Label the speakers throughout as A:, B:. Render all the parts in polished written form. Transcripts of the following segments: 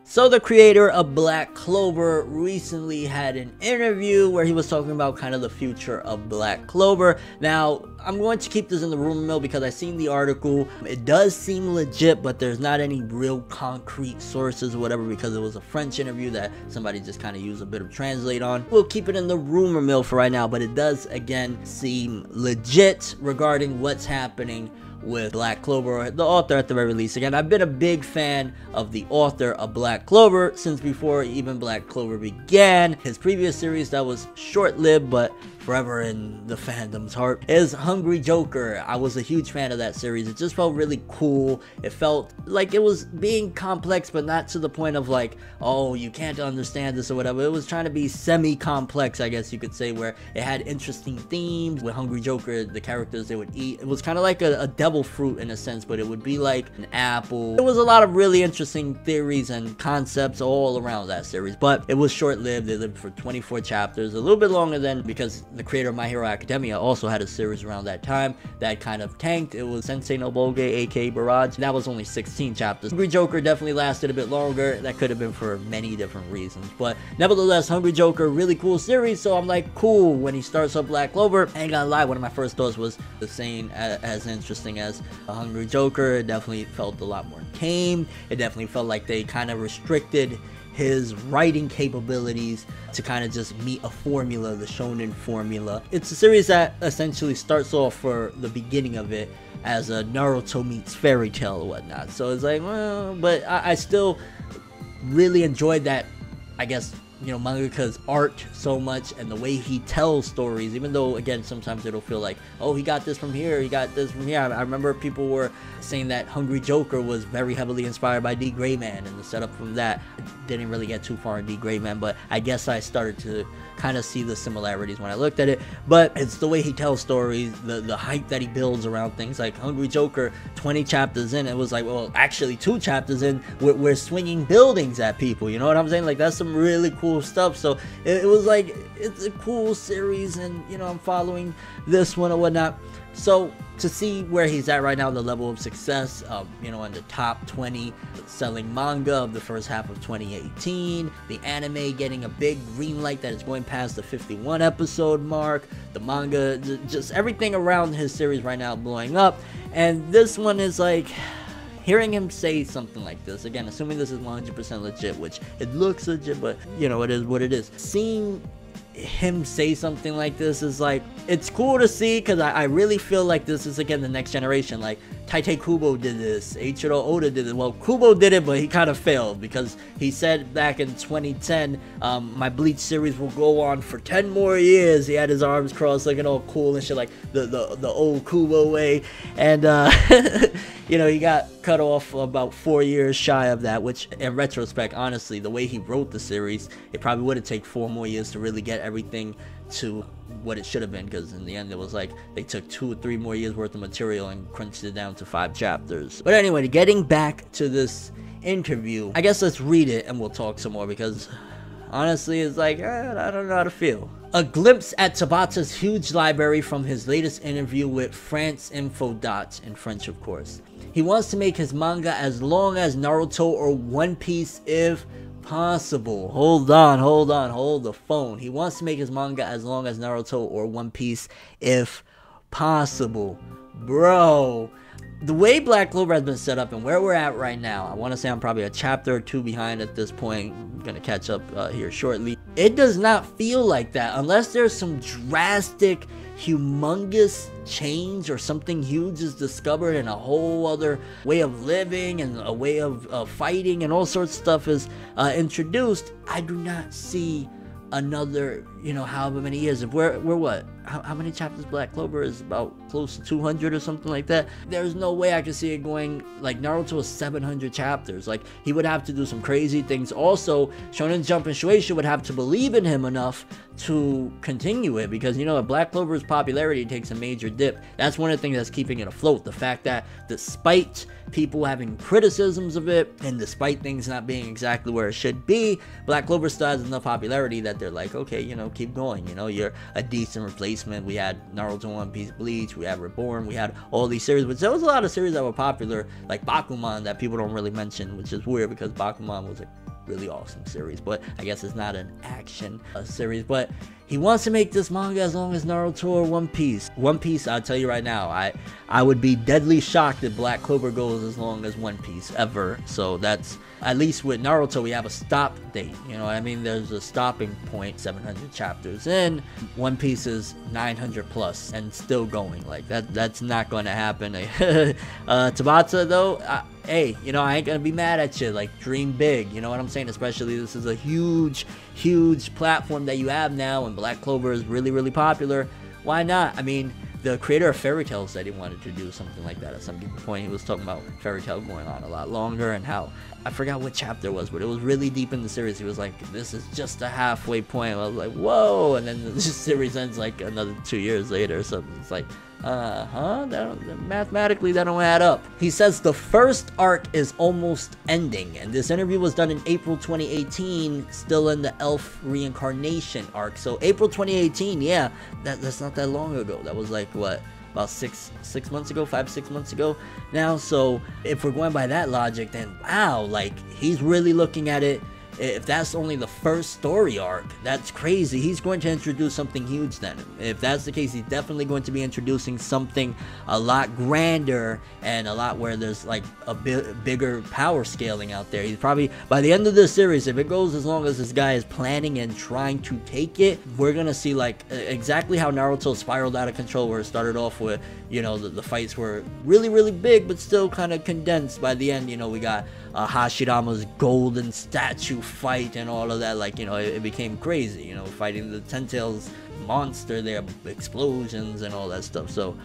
A: So the creator of Black Clover recently had an interview where he was talking about kind of the future of Black Clover. Now, I'm going to keep this in the rumor mill because I've seen the article. It does seem legit, but there's not any real concrete sources or whatever because it was a French interview that somebody just kind of used a bit of translate on. We'll keep it in the rumor mill for right now, but it does again seem legit regarding what's happening with Black Clover, or the author at the very least. Again, I've been a big fan of the author of Black Clover since before even Black Clover began. His previous series that was short-lived but forever in the fandom's heart is Hungry Joker. I was a huge fan of that series. It just felt really cool. It felt like it was being complex, but not to the point of like, oh, you can't understand this or whatever. It was trying to be semi-complex, I guess you could say, where it had interesting themes. With Hungry Joker, the characters they would eat, it was kind of like a devil fruit in a sense, but it would be like an apple. There was a lot of really interesting theories and concepts all around that series, but it was short-lived. It lived for 24 chapters, a little bit longer than, because the creator of My Hero Academia also had a series around that time that kind of tanked. It was Sensei no Boge, aka Barrage. That was only 16 chapters. Hungry Joker definitely lasted a bit longer. That could have been for many different reasons, but nevertheless, Hungry Joker, really cool series. So I'm like, cool. When he starts up Black Clover, I ain't gonna lie, one of my first thoughts was the same as interesting as a Hungry Joker. It definitely felt a lot more tame. It definitely felt like they kind of restricted his writing capabilities to kind of just meet a formula, the shonen formula. It's a series that essentially starts off for the beginning of it as a Naruto meets fairy tale or whatnot. So it's like, well, but I still really enjoyed that, I guess, you know, mangaka's art so much and the way he tells stories, even though again sometimes it'll feel like, oh, he got this from here, he got this from here. I remember people were saying that Hungry Joker was very heavily inspired by D. Gray Man, and the setup from that didn't really get too far in D. Gray Man, but I guess I started to kind of see the similarities when I looked at it. But it's the way he tells stories, the hype that he builds around things. Like Hungry Joker, 20 chapters in, it was like, well, actually 2 chapters in, we're swinging buildings at people, you know what I'm saying? Like, that's some really cool stuff. So it was like, it's a cool series, and you know, I'm following this one or whatnot. So to see where he's at right now, the level of success, you know, in the top 20 selling manga of the first half of 2018, the anime getting a big green light that is going past the 51 episode mark, the manga, just everything around his series right now blowing up. And this one is like, hearing him say something like this, again, assuming this is 100% legit, which it looks legit, but you know, it is what it is. Seeing him say something like this is like, it's cool to see, because I really feel like this is again the next generation. Like Tite Kubo did this, Eiichiro Oda did it. Well, Kubo did it, but he kind of failed because he said back in 2010, my Bleach series will go on for 10 more years. He had his arms crossed looking all cool and shit, like the old Kubo way, and you know, he got cut off about 4 years shy of that, which in retrospect, honestly, the way he wrote the series, it probably would have taken 4 more years to really get everything to what it should have been, because in the end it was like they took 2 or 3 more years worth of material and crunched it down to 5 chapters. But anyway, getting back to this interview, I guess let's read it and we'll talk some more, because honestly it's like, I don't know how to feel. A glimpse at Tabata's huge library from his latest interview with France Info Dot, in French of course. He wants to make his manga as long as Naruto or One Piece if possible. Hold the phone. He wants to make his manga as long as Naruto or One Piece if possible. Bro, the way Black Clover has been set up and where we're at right now, I want to say I'm probably a chapter or 2 behind at this point. I'm gonna catch up here shortly. It does not feel like that unless there's some drastic, humongous change or something huge is discovered and a whole other way of living and a way of fighting and all sorts of stuff is introduced. I do not see another, you know, however many years. If we're what, how many chapters Black Clover is? About close to 200 or something like that. There's no way I could see it going like Naruto is 700 chapters. Like, he would have to do some crazy things. Also, Shonen Jump and Shueisha would have to believe in him enough to continue it, because you know, if Black Clover's popularity takes a major dip, that's one of the things that's keeping it afloat. The fact that despite people having criticisms of it and despite things not being exactly where it should be, Black Clover still has enough popularity that they're like, okay, you know, keep going, you know, you're a decent replacement. We had Naruto, One Piece, Bleach, we had Reborn, we had all these series, but there was a lot of series that were popular, like Bakuman, that people don't really mention, which is weird because Bakuman was a really awesome series. But I guess it's not an action series. But he wants to make this manga as long as Naruto or One Piece. One Piece, I'll tell you right now, I would be deadly shocked if Black Clover goes as long as One Piece ever. So that's, at least with Naruto, we have a stop date. You know what I mean? There's a stopping point, 700 chapters in. One Piece is 900 plus and still going. Like that's not going to happen. Tabata though, hey, you know, I ain't gonna be mad at you. Like, dream big, you know what I'm saying? Especially this is a huge platform that you have now, and Black Clover is really popular. Why not? I mean, the creator of Fairy Tail said he wanted to do something like that at some point. He was talking about Fairy Tail going on a lot longer, and how, I forgot what chapter it was, but it was really deep in the series. He was like, this is just a halfway point. I was like, whoa, and then the series ends like another 2 years later, so it's like, mathematically that don't add up. He says the first arc is almost ending, and this interview was done in April 2018, still in the Elf reincarnation arc. So April 2018, yeah, that's not that long ago. That was like, what, about 6 months ago, 5-6 months ago now. So if we're going by that logic, then wow, like, he's really looking at it. If that's only the first story arc, that's crazy. He's going to introduce something huge then. If that's the case, he's definitely going to be introducing something a lot grander and a lot where there's like a bigger power scaling out there. He's probably, by the end of this series, if it goes as long as this guy is planning and trying to take it, we're gonna see like exactly how Naruto spiraled out of control, where it started off with, you know, the fights were really big but still kind of condensed. By the end, you know, we got Hashirama's golden statue fight and all of that. Like, you know, it became crazy, you know, fighting the Ten Tails monster there, explosions and all that stuff. So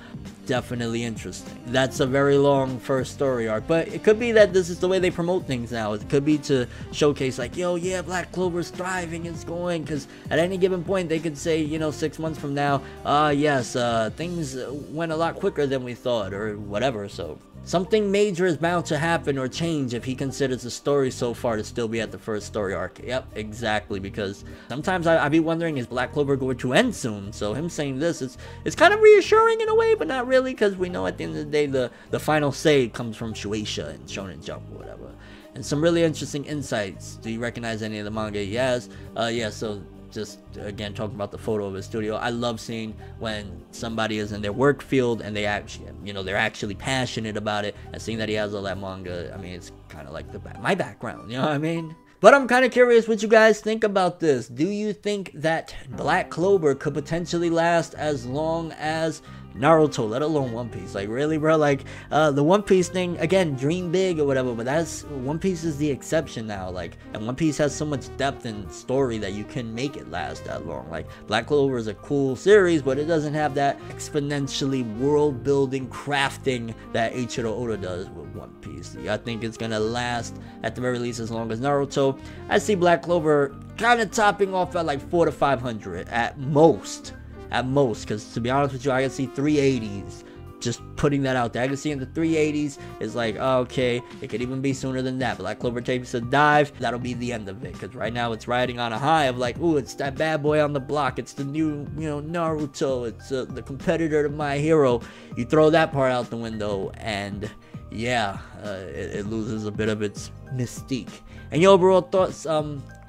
A: definitely interesting. That's a very long first story arc, but it could be that this is the way they promote things now. It could be to showcase like, yo, yeah, Black Clover's thriving, it's going, because at any given point they could say, you know, 6 months from now, yes, things went a lot quicker than we thought, or whatever. So something major is bound to happen or change if he considers the story so far to still be at the first story arc. Yep, exactly, because sometimes I be wondering, is Black Clover going to end soon? So him saying this, it's kind of reassuring in a way, but not really, because we know at the end of the day the final say comes from Shueisha and Shonen Jump or whatever. And some really interesting insights. Do you recognize any of the manga? Yes. Yeah, so just again talking about the photo of his studio, I love seeing when somebody is in their work field and they actually, you know, they're actually passionate about it, and seeing that he has all that manga, I mean, it's kind of like my background, you know what I mean? But I'm kind of curious what you guys think about this. Do you think that Black Clover could potentially last as long as Naruto, let alone One Piece? Like, really, bro? Like, the One Piece thing, again, dream big or whatever, but that's, One Piece is the exception now. Like, and One Piece has so much depth and story that you can make it last that long. Like, Black Clover is a cool series, but it doesn't have that exponentially world building crafting that Eiichiro Oda does with One Piece. I think it's gonna last at the very least as long as Naruto. I see Black Clover kind of topping off at like 400 to 500 at most, because to be honest with you, I can see 380s. Just putting that out there, I can see in the 380s is like, oh, okay, it could even be sooner than that. Black Clover takes a dive, that'll be the end of it, because right now it's riding on a high of like, ooh, it's that bad boy on the block, it's the new, you know, Naruto, it's the competitor to My Hero. You throw that part out the window, and yeah, it loses a bit of its mystique. And your overall thoughts?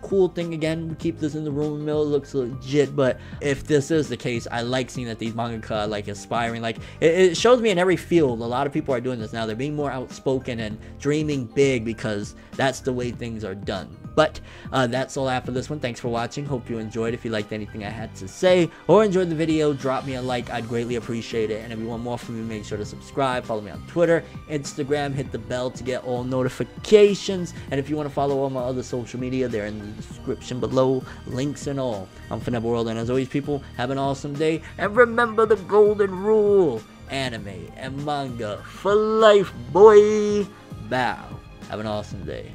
A: Cool thing, again, we keep this in the rumor mill, it looks legit, but if this is the case, I like seeing that these mangaka are like aspiring. Like, it shows me in every field a lot of people are doing this now. They're being more outspoken and dreaming big, because that's the way things are done. But that's all I have for this one. Thanks for watching. Hope you enjoyed. If you liked anything I had to say or enjoyed the video, drop me a like. I'd greatly appreciate it. And if you want more from me, make sure to subscribe. Follow me on Twitter, Instagram. Hit the bell to get all notifications. And if you want to follow all my other social media, they're in the description below. Links and all. I'm FNebWorld, and as always, people, have an awesome day. And remember the golden rule. Anime and manga for life, boy. Bow. Have an awesome day.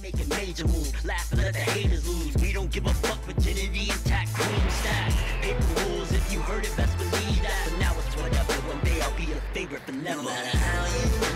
B: Make a major move, laugh and let the haters lose. We don't give a fuck, virginity intact, cream stack. Paper rules, if you heard it, best believe that. But now it's whatever, one day I'll be your favorite, but never. No matter how you